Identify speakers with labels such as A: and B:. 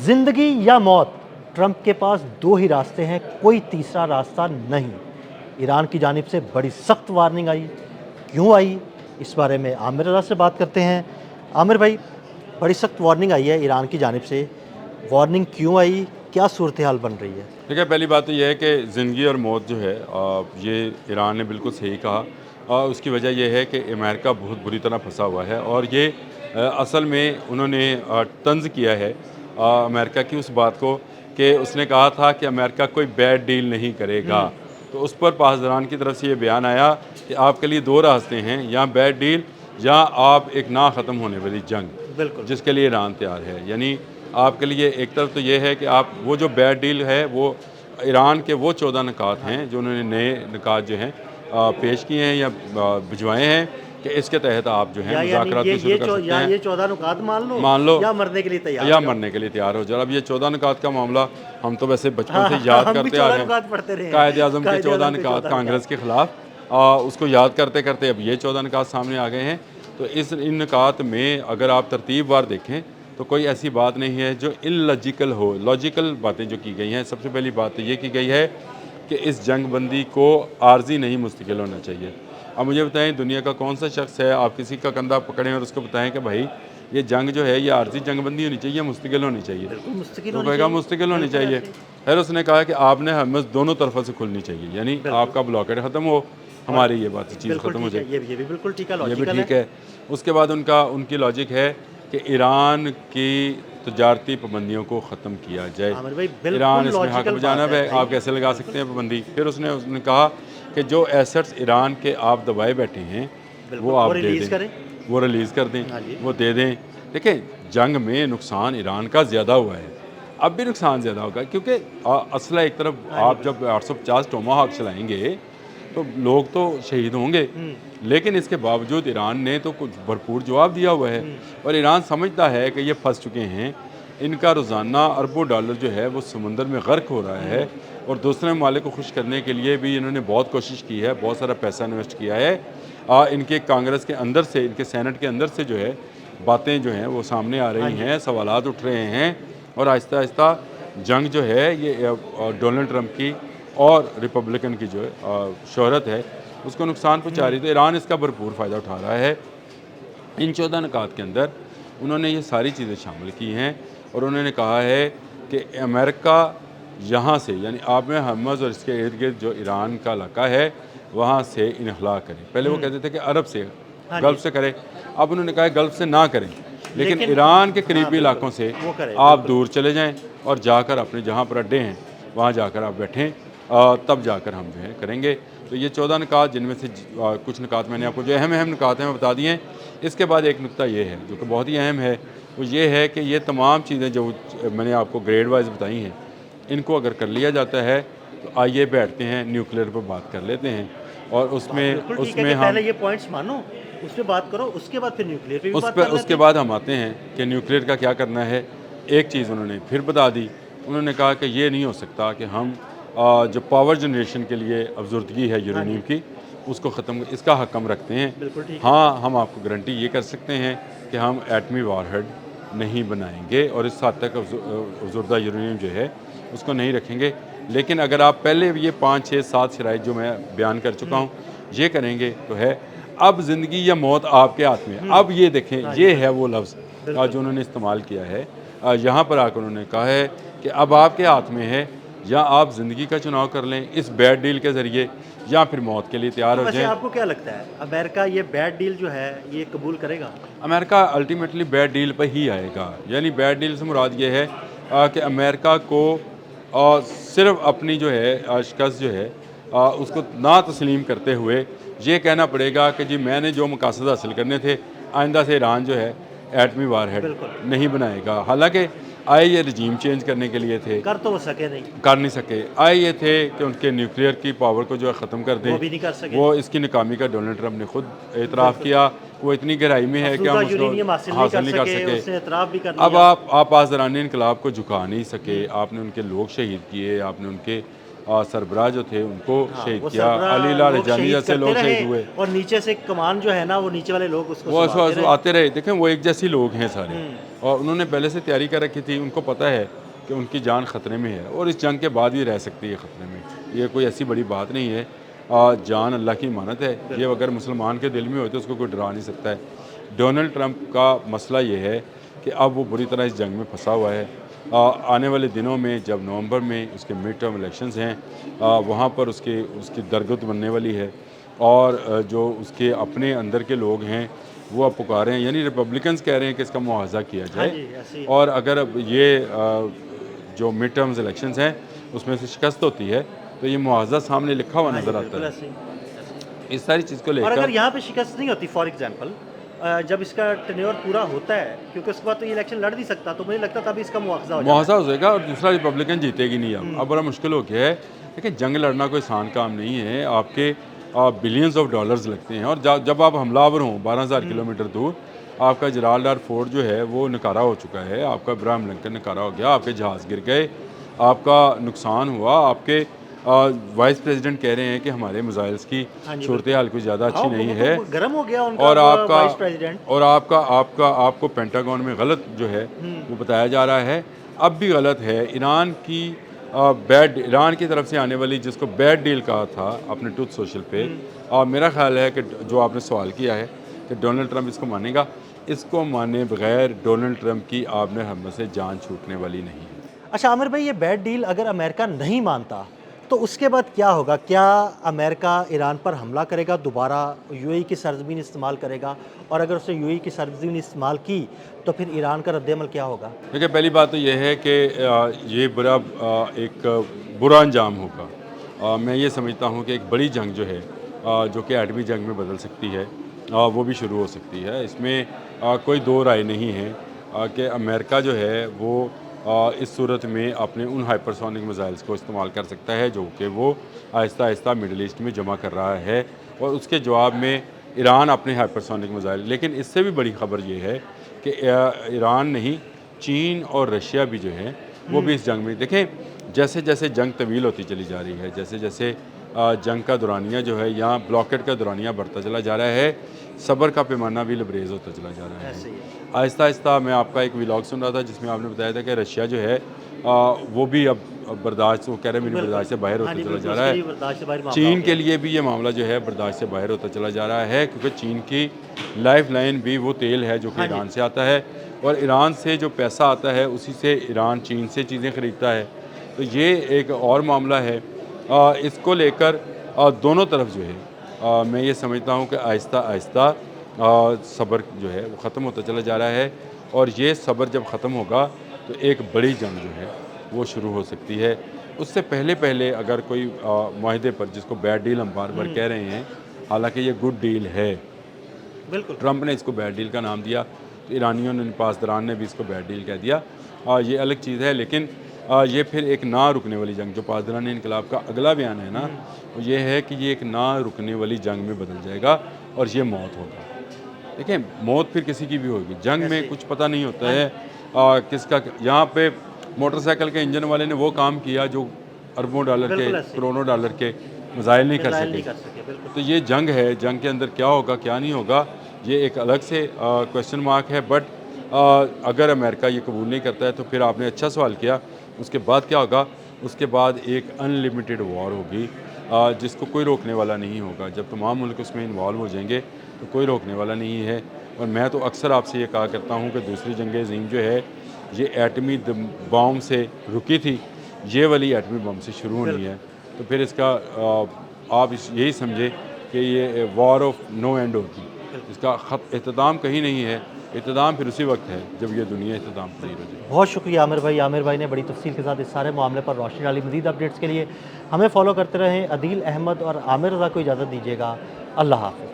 A: जिंदगी या मौत, ट्रंप के पास दो ही रास्ते हैं, कोई तीसरा रास्ता नहीं। ईरान की जानिब से बड़ी सख्त वार्निंग आई। क्यों आई, इस बारे में आमिर रज़ा से बात करते हैं। आमिर भाई, बड़ी सख्त वार्निंग आई है ईरान की जानिब से, वार्निंग क्यों आई, क्या सूरत हाल बन रही है?
B: देखिए, पहली बात तो ये है कि ज़िंदगी और मौत जो है ये ईरान ने बिल्कुल सही कहा। उसकी वजह यह है कि अमेरिका बहुत बुरी तरह फंसा हुआ है और ये असल में उन्होंने तंज़ किया है अमेरिका की उस बात को कि उसने कहा था कि अमेरिका कोई बैड डील नहीं करेगा। तो उस पर पासदारान की तरफ से ये बयान आया कि आपके लिए दो रास्ते हैं, या बैड डील या आप एक ना ख़त्म होने वाली जंग,
A: बिल्कुल।
B: जिसके लिए ईरान तैयार है। यानी आपके लिए एक तरफ तो ये है कि आप वो जो बैड डील है वो ईरान के वो 14 निकात हैं जो उन्होंने नए निकात जो हैं पेश किए हैं या भिजवाए हैं कि इसके तहत आप जो हैं
A: या यानी
B: मुज़ाकरात भी शुरू कर सकते हैं।
A: ये 14 नुकात
B: मान लो
A: या मरने के लिए तैयार
B: या
A: हो जाओ।
B: मरने के लिए तैयार हो जाओ। अब ये 14 निकात का मामला हम तो वैसे बचपन से
A: हाँ,
B: याद
A: हम भी
B: करते आ
A: 14
B: रहे
A: नुकात
B: हैं।
A: पढ़ते रहे हैं।
B: कायद आज़म के 14
A: कायद-ए-आज़म के
B: निकात
A: 14
B: कांग्रेस के ख़िलाफ़, उसको याद करते करते अब ये 14 निकात सामने आ गए हैं। तो इन निकात में अगर आप तरतीबवार देखें तो कोई ऐसी बात नहीं है जो इलॉजिकल हो। लॉजिकल बातें जो की गई हैं, सबसे पहली बात तो ये की गई है कि इस जंग बंदी को आर्जी नहीं मुस्तकिल होना चाहिए। अब मुझे बताएं, दुनिया का कौन सा शख्स है, आप किसी का कंधा पकड़ें और उसको बताएं कि भाई ये जंग जो है ये आर्जी जंग बंदी होनी चाहिए, मुस्तकिल होनी चाहिए,
A: बिल्कुल मुस्तकिल
B: तो
A: होनी
B: कहेगा
A: चाहिए।
B: मुस्तकिल होनी
A: बिल्कुल
B: चाहिए।
A: ऐसे ही।
B: फिर उसने कहा कि आपने हमस दोनों तरफों से खुलनी चाहिए, यानी
A: बिल्कुल।
B: आपका ब्लॉकेट ख़त्म हो,
A: और
B: हमारी ये बात चीज़
A: बिल्कुल
B: ख़त्म हो
A: ठीक है,
B: जाए।
A: ये भी बिल्कुल ठीक है,
B: ये भी
A: लॉजिकल है।
B: ठीक है। उसके बाद उनकी लॉजिक है कि ईरान की तजारती पाबंदियों को ख़त्म किया जाए।
A: आमिर भाई, बिल्कुल
B: ईरान इसमें हक
A: लॉजिकल बात
B: बजानब
A: है
B: है,
A: भाई।
B: आप कैसे लगा सकते हैं पाबंदी। फिर उसने कहा कि जो एसेट्स ईरान के आप दबाए बैठे हैं
A: बिल्कुल,
B: वो
A: वो
B: आप दे
A: रिलीज़
B: दें,
A: करें।
B: वो रिलीज़ कर दें,
A: हाँ जी।
B: वो दे दें। देखिए, जंग में नुकसान ईरान का ज़्यादा हुआ है, अब भी नुकसान ज़्यादा होगा, क्योंकि असला एक तरफ
A: हाँ जी,
B: आप जब 850 टोमाहॉक चलाएंगे तो लोग तो शहीद होंगे, लेकिन इसके बावजूद ईरान ने तो कुछ भरपूर जवाब दिया हुआ है। और ईरान समझता है कि ये फंस चुके हैं, इनका रोज़ाना अरबों डॉलर जो है वो समुंदर में गर्क हो रहा है। और दूसरे ममालिक को खुश करने के लिए भी इन्होंने बहुत कोशिश की है, बहुत सारा पैसा इन्वेस्ट किया है। इनके कांग्रेस के अंदर से, इनके सेनेट के अंदर से जो है बातें जो हैं वो सामने आ रही हैं, सवालात उठ रहे हैं, और आहिस्ता आहिस्ता जंग जो है ये डोनाल्ड ट्रंप की और रिपब्लिकन की जो है शोहरत है उसको नुकसान पहुँचा रही है। तो ईरान इसका भरपूर फ़ायदा उठा रहा है। इन 14 निकात के अंदर उन्होंने ये सारी चीज़ें शामिल की हैं और उन्होंने कहा है कि अमेरिका यहाँ से, यानी आब में हरमज़ और इसके इर्द गिर्द जो ईरान का इलाका है वहाँ से इनखला करें। पहले वो कहते थे कि अरब से,
A: हाँ
B: गल्फ़
A: जी।
B: से करें, अब उन्होंने कहा है गल्फ़ से ना करें, लेकिन
A: लेकिन
B: ईरान के
A: हाँ,
B: करीबी
A: बिल्कुल,
B: इलाकों से
A: वो करें,
B: आप
A: बिल्कुल।
B: दूर चले जाएँ और जाकर अपने जहाँ पर अड्डे हैं वहाँ जाकर आप बैठें, तब जाकर हम जो है करेंगे। तो ये 14 निकात, जिनमें से कुछ निकात मैंने आपको जो अहम निकात हैं मैं बता दिए हैं। इसके बाद एक नुकता ये है जो कि बहुत ही अहम है, वो ये है कि ये तमाम चीज़ें जो मैंने आपको ग्रेड वाइज बताई हैं, इनको अगर कर लिया जाता है तो आइए बैठते हैं न्यूक्लियर पर बात कर लेते हैं। और
A: बात बिल्कुल ठीक है
B: उसमें
A: कि
B: हम
A: पहले ये पॉइंट्स मानो, उस पे बात करो, उसके बाद फिर न्यूक्लियर पे भी बात कर लेते
B: उसके
A: हैं।
B: बाद हम आते हैं कि न्यूक्लियर का क्या करना है। एक चीज़ उन्होंने फिर बता दी, उन्होंने कहा कि ये नहीं हो सकता कि हम जो पावर जनरेशन के लिए अफजरदगी है यूरेनियम की, उसको ख़त्म, इसका हक हम रखते हैं।
A: बिल्कुल ठीक है।
B: हाँ, हम आपको गारंटी ये कर सकते हैं कि हम एटमी वारहेड नहीं बनाएंगे और इस हद तक अफजरदा यूरेनियम जो है उसको नहीं रखेंगे। लेकिन अगर आप पहले ये 5, 6, 7 शराइत जो मैं बयान कर चुका हूँ ये करेंगे तो है। अब ज़िंदगी या मौत आपके हाथ में है। अब ये देखें, ये है वो लफ्ज़ जो उन्होंने इस्तेमाल किया है। यहाँ पर आकर उन्होंने कहा है कि अब आपके हाथ में है, या आप ज़िंदगी का चुनाव कर लें इस बैड डील के ज़रिए, या फिर मौत के लिए तैयार हो
A: वैसे
B: जाएं।
A: आपको क्या लगता है, अमेरिका ये बैड डील जो है ये कबूल करेगा?
B: अमेरिका अल्टीमेटली बैड डील पर ही आएगा। यानी बैड डील से मुराद ये है कि अमेरिका को सिर्फ अपनी जो है शिकस्त जो है उसको ना तस्लीम करते हुए ये कहना पड़ेगा कि जी मैंने जो मकासद हासिल करने थे, आइंदा से ईरान जो है एटमी वारहेड
A: बिल्कुल।
B: नहीं बनाएगा। हालांकि आए ये रजीम चेंज करने के लिए थे,
A: कर तो वो सके नहीं,
B: कर नहीं सके। आए ये थे कि उनके न्यूक्लियर की पावर को जो है ख़त्म कर दें,
A: वो भी नहीं कर सके।
B: वो इसकी नाकामी का डोनाल्ड ट्रंप ने खुद एतराफ़ किया। वो इतनी गहराई में है कि हम उसको
A: यूरेनियम हासिल नहीं कर सके, उसने एतराफ़ भी कर
B: अब
A: लिया।
B: आप आज़रानी इनकलाब को झुका नहीं सके, आपने उनके लोग शहीद किए, आपने उनके सरबराह जो थे उनको शहीद
A: वो
B: किया।
A: सरबराह
B: अलीला
A: लोग
B: रजानी
A: शहीद
B: जैसे
A: करते
B: लोग
A: रहे
B: शहीद हुए।
A: और नीचे से कमान जो है ना, वो नीचे वाले लोग उसको
B: वो
A: संभालते रहे।
B: आते रहे। देखें वो एक जैसी लोग हैं सारे, और उन्होंने पहले से तैयारी कर रखी थी। उनको पता है कि उनकी जान ख़तरे में है और इस जंग के बाद भी रह सकती है ख़तरे में। ये कोई ऐसी बड़ी बात नहीं है। जान अल्लाह की अमानत है। ये अगर मुसलमान के दिल में हो तो उसको कोई डरा नहीं सकता है। डोनाल्ड ट्रंप का मसला ये है कि अब वो बुरी तरह इस जंग में फंसा हुआ है। आने वाले दिनों में जब नवंबर में उसके मिड टर्म इलेक्शंस हैं, वहाँ पर उसकी दरगत बनने वाली है, और जो उसके अपने अंदर के लोग हैं वो अब पुकारे हैं, यानी रिपब्लिकन्स कह रहे हैं कि इसका मुआवजा किया
A: हाँ
B: जाए।
A: जी, ऐसे ही।
B: और अगर अब ये जो मिड टर्म्स इलेक्शंस हैं उसमें से शिकस्त होती है तो ये मुआवजा सामने लिखा हुआ
A: हाँ जी,
B: नज़र आता
A: बिल्कुल
B: है।
A: ऐसे ही।
B: इस सारी चीज़ को
A: और अगर
B: लेकर
A: यहाँ पे शिकस्त नहीं होती, फॉर एग्जांपल जब इसका टेन्योर पूरा होता है, क्योंकि उसके बाद तो ये इलेक्शन लड़ नहीं सकता, तो मुझे लगता तभी इसका मुआवजा हो जाता
B: मुआवजा हो जाएगा और दूसरा रिपब्लिकन जीतेगी नहीं। अब बड़ा मुश्किल हो गया है। देखिए जंग लड़ना कोई आसान काम नहीं है। आपके बिलियंस ऑफ डॉलर्स लगते हैं, और जब आप हमलावर हों 12,000 किलोमीटर दूर, आपका जलालडार फोर्ट जो है वो नकारा हो चुका है, आपका इब्राहिम लिंकन नकारा हो गया, आपके जहाज़ गिर गए, आपका नुकसान हुआ, आपके वाइस प्रेसिडेंट कह रहे हैं कि हमारे मिसाइल्स की
A: हाँ जी,
B: सूरत हाल कोई ज़्यादा अच्छी
A: हाँ,
B: नहीं
A: वो
B: है।
A: तो गर्म हो गया उनका
B: और आपका
A: वाइस प्रेसिडेंट।
B: और आपको पेंटागन में गलत जो है वो बताया जा रहा है, अब भी गलत है। ईरान की तरफ से आने वाली जिसको बैड डील कहा था अपने ट्रूथ सोशल पे, मेरा ख्याल है कि जो आपने सवाल किया है कि डोनाल्ड ट्रंप इसको मानेगा, इसको माने बगैर डोनाल्ड ट्रंप की आपने हम से जान छूटने वाली नहीं है।
A: अच्छा आमिर भाई, ये बैड डील अगर अमेरिका नहीं मानता तो उसके बाद क्या होगा? क्या अमेरिका ईरान पर हमला करेगा, दोबारा यूएई की सरजमीन इस्तेमाल करेगा? और अगर उसने यूएई की सरजमीन इस्तेमाल की तो फिर ईरान का रद्द-ए-अमल क्या होगा?
B: देखिए पहली बात तो ये है कि ये एक बुरा अंजाम होगा। मैं ये समझता हूँ कि एक बड़ी जंग जो है, जो कि एटमी जंग में बदल सकती है, वो भी शुरू हो सकती है। इसमें कोई दो राय नहीं है कि अमेरिका जो है वो इस सूरत में अपने उन हाइपरसोनिक मिसाइल्स को इस्तेमाल कर सकता है जो कि वो आहिस्ता आहिस्ता मिडल ईस्ट में जमा कर रहा है, और उसके जवाब में ईरान अपने हाइपरसोनिक मिसाइल। लेकिन इससे भी बड़ी खबर ये है कि ईरान नहीं, चीन और रशिया भी जो है वो भी इस जंग में, देखें जैसे जैसे जंग तवील होती चली जा रही है, जैसे जैसे जंग का दौरानिया जो है, यहाँ ब्लॉकेट का दौरानिया बढ़ता चला जा रहा है, सब्र का पैमाना भी लबरेज होता चला जा रहा
A: ऐसे
B: है।
A: ही।
B: आहिस्ता आहिस्ता मैं आपका एक व्लॉग सुन रहा था जिसमें आपने बताया था कि रशिया जो है वो भी अब बर्दाश्त, वो कह रहे हैं मेरी
A: बिल्कुल।
B: बर्दाश्त से बाहर
A: हाँ
B: होता
A: जी,
B: चला
A: बिल्कुल,
B: जा रहा
A: उसके लिए
B: है।
A: बर्दाश्त से बाहर मामला हो
B: चीन
A: गया
B: के
A: है।
B: लिए भी ये मामला जो है बर्दाश्त से बाहर होता चला जा रहा है, क्योंकि चीन की लाइफ लाइन भी वो तेल है जो कि
A: हाँ जी।
B: ईरान से आता है, और ईरान से जो पैसा आता है उसी से ईरान चीन से चीज़ें ख़रीदता है। तो ये एक और मामला है। इसको लेकर दोनों तरफ जो है, मैं ये समझता हूँ कि आहिस्ता आहिस्ता सब्र जो है वो ख़त्म होता चला जा रहा है, और ये सब्र जब ख़त्म होगा तो एक बड़ी जंग जो है वो शुरू हो सकती है। उससे पहले पहले अगर कोई माहदे पर, जिसको बैड डील हम बार बार कह रहे हैं, हालांकि ये गुड डील है,
A: बिल्कुल।
B: ट्रंप ने इसको बैड डील का नाम दिया, तो ईरानियों ने, पासदारान ने भी इसको बैड डील कह दिया। ये अलग चीज़ है, लेकिन ये फिर एक ना रुकने वाली जंग, जो पासदारान इनकलाब का अगला बयान है ना, वो ये है कि ये एक ना रुकने वाली जंग में बदल जाएगा और ये मौत होगा। देखिए मौत फिर किसी की भी होगी, जंग में कुछ पता नहीं होता है किसका। यहाँ पे मोटरसाइकिल के इंजन वाले ने वो काम किया जो अरबों डॉलर के,
A: बिल्कुल ऐसे।
B: करोड़ों डॉलर के मिसाइल नहीं कर
A: मिसाइल नहीं
B: सके।
A: कर सके, बिल्कुल।
B: तो ये जंग है, जंग के अंदर क्या होगा क्या नहीं होगा ये एक अलग से क्वेश्चन मार्क है। बट अगर अमेरिका ये कबूल नहीं करता है तो फिर आपने अच्छा सवाल किया, उसके बाद क्या होगा? उसके बाद एक अनलिमिटेड वॉर होगी, जिसको कोई रोकने वाला नहीं होगा। जब तमाम मुल्क उसमें इन्वॉल्व हो जाएंगे तो कोई रोकने वाला नहीं है। और मैं तो अक्सर आपसे ये कहा करता हूँ कि दूसरी जंग अज़ीम जो है ये एटमी बॉम्ब से रुकी थी, ये वाली एटमी बम से शुरू होनी है। तो फिर इसका आप यही समझे कि ये वॉर ऑफ नो एंड होगी, इसका इख्तिताम कहीं नहीं है। इख्तिताम फिर उसी वक्त है जब ये दुनिया इख्तिताम पजीर हो जाए।
A: बहुत शुक्रिया आमिर भाई। आमिर भाई ने बड़ी तफसील के साथ इस सारे मामले पर रोशनी डाली। मज़ीद अपडेट्स के लिए हमें फॉलो करते रहें। अदील अहमद और आमिर रज़ा को इजाज़त दीजिएगा। अल्लाह हाफ़िज़।